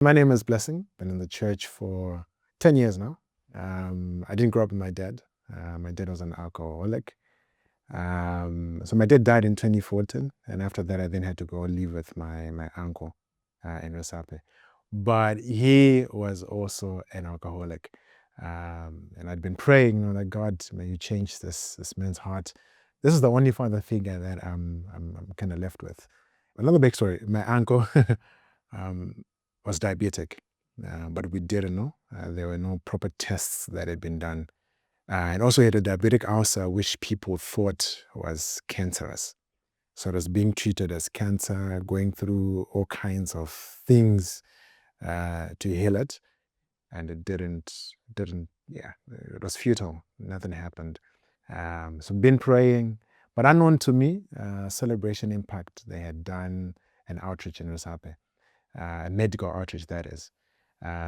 My name is Blessing. Been in the church for 10 years now. I didn't grow up with my dad. My dad was an alcoholic. So my dad died in 2014, and after that, I then had to go live with my uncle in Resape. But he was also an alcoholic, and I'd been praying, that God, may you change this man's heart. This is the only father figure that I'm kind of left with. Another big story: my uncle was diabetic, but we didn't know. There were no proper tests that had been done. And also he had a diabetic ulcer, which people thought was cancerous. So it was being treated as cancer, going through all kinds of things to heal it. And it it was futile. Nothing happened. So been praying, but unknown to me, Celebration Impact, they had done an outreach in Resape, medical outreach, that is.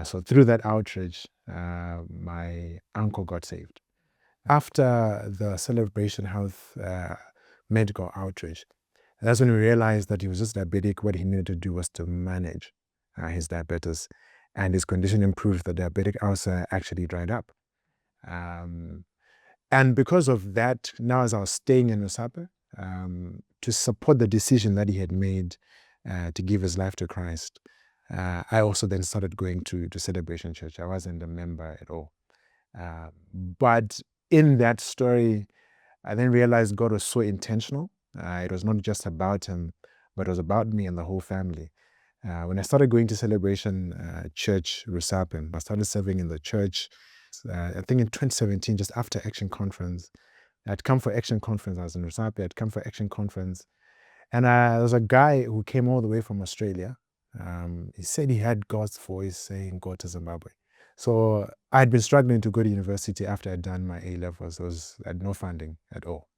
So through that outreach, my uncle got saved. After the Celebration Health medical outreach, that's when we realized that he was just diabetic. What he needed to do was to manage his diabetes, and his condition improved. The diabetic ulcer actually dried up. And because of that, now as I was staying in Resape, to support the decision that he had made to give his life to Christ, I also then started going to Celebration Church. I wasn't a member at all. But in that story, I then realized God was so intentional. It was not just about him, but it was about me and the whole family. When I started going to Celebration Church Resape, I started serving in the church. I think in 2017, just after Action Conference, I'd come for Action Conference. I was in Resape. I'd come for Action Conference. And there was a guy who came all the way from Australia. He said he had God's voice saying, "Go to Zimbabwe." So I'd been struggling to go to university after I'd done my A-levels. I had no funding at all.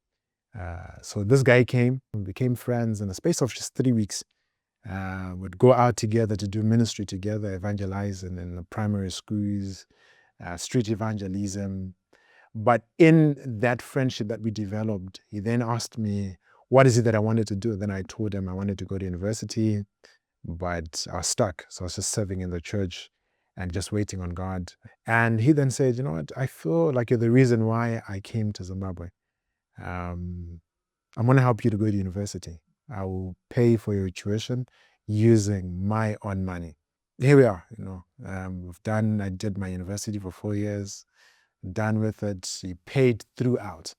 So this guy came, we became friends in the space of just 3 weeks. We'd go out together to do ministry together, evangelizing in the primary schools, street evangelism. But in that friendship that we developed, he then asked me, what is it that I wanted to do? Then I told him I wanted to go to university, but I was stuck. So I was just serving in the church and just waiting on God. And he then said, "You know what? I feel like you're the reason why I came to Zimbabwe. I'm going to help you to go to university. I will pay for your tuition using my own money." Here we are, I did my university for 4 years, done with it. He paid throughout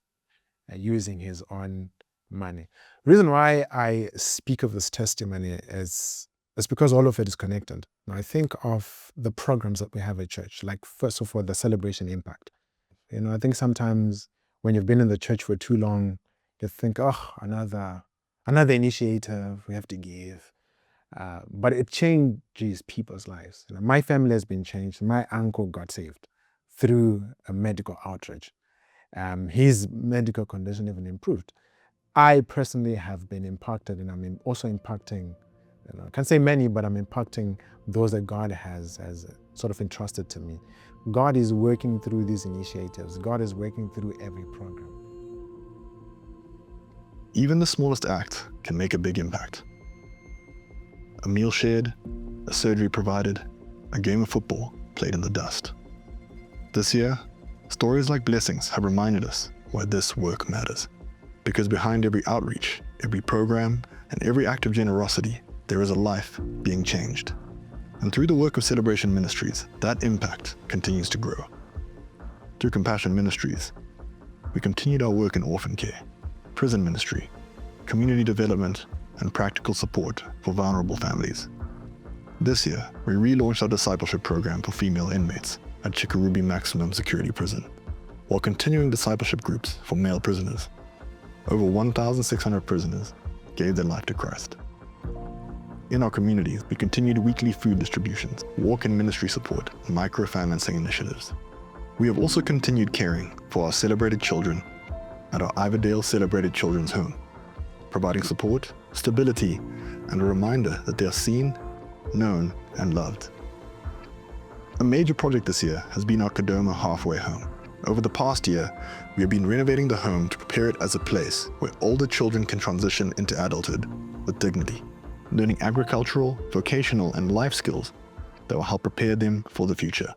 using his own money. The reason why I speak of this testimony is because all of it is connected. Now, I think of the programs that we have at church, like first of all, the Celebration Impact. I think sometimes when you've been in the church for too long, you think, oh, another initiative we have to give. But it changes people's lives. My family has been changed. My uncle got saved through a medical outreach. His medical condition even improved. I personally have been impacted, and I'm also impacting, I can't say many, but I'm impacting those that God has sort of entrusted to me. God is working through these initiatives. God is working through every program. Even the smallest act can make a big impact. A meal shared, a surgery provided, a game of football played in the dust. This year, stories like Blessings have reminded us why this work matters. Because behind every outreach, every program, and every act of generosity, there is a life being changed. And through the work of Celebration Ministries, that impact continues to grow. Through Compassion Ministries, we continued our work in orphan care, prison ministry, community development, and practical support for vulnerable families. This year, we relaunched our discipleship program for female inmates at Chikurubi Maximum Security Prison, while continuing discipleship groups for male prisoners. Over 1,600 prisoners gave their life to Christ. In our communities, we continued weekly food distributions, walk-in ministry support, and microfinancing initiatives. We have also continued caring for our celebrated children at our Iverdale Celebrated Children's Home, providing support, stability, and a reminder that they are seen, known, and loved. A major project this year has been our Kadoma halfway home. Over the past year, we have been renovating the home to prepare it as a place where older children can transition into adulthood with dignity, learning agricultural, vocational, and life skills that will help prepare them for the future.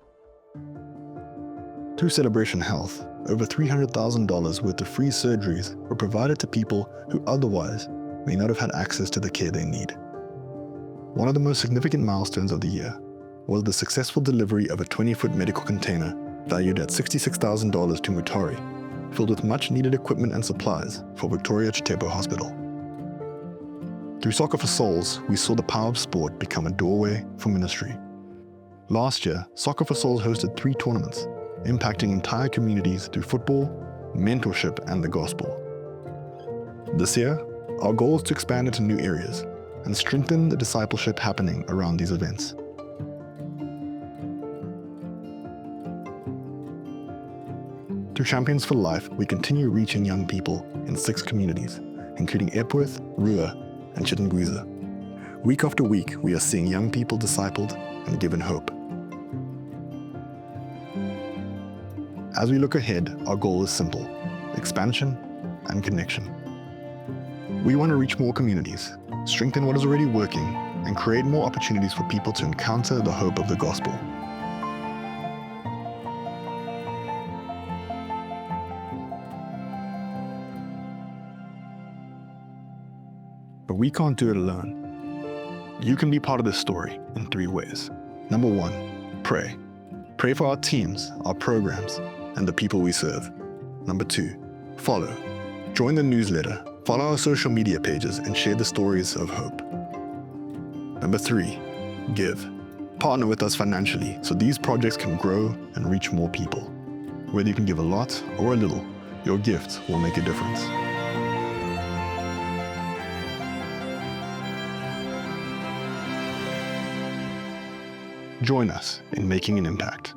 Through Celebration Health, over $300,000 worth of free surgeries were provided to people who otherwise may not have had access to the care they need. One of the most significant milestones of the year was the successful delivery of a 20-foot medical container valued at $66,000 to Mutare, filled with much-needed equipment and supplies for Victoria Chitepo Hospital. Through Soccer for Souls, we saw the power of sport become a doorway for ministry. Last year, Soccer for Souls hosted 3 tournaments, impacting entire communities through football, mentorship, and the gospel. This year, our goal is to expand into new areas and strengthen the discipleship happening around these events. Through Champions for Life, we continue reaching young people in 6 communities, including Epworth, Rua, and Chitungwiza. Week after week, we are seeing young people discipled and given hope. As we look ahead, our goal is simple: expansion and connection. We want to reach more communities, strengthen what is already working, and create more opportunities for people to encounter the hope of the gospel. But we can't do it alone. You can be part of this story in 3 ways. Number 1, pray. Pray for our teams, our programs, and the people we serve. Number 2, follow. Join the newsletter, follow our social media pages, and share the stories of hope. Number 3, give. Partner with us financially so these projects can grow and reach more people. Whether you can give a lot or a little, your gift will make a difference. Join us in making an impact.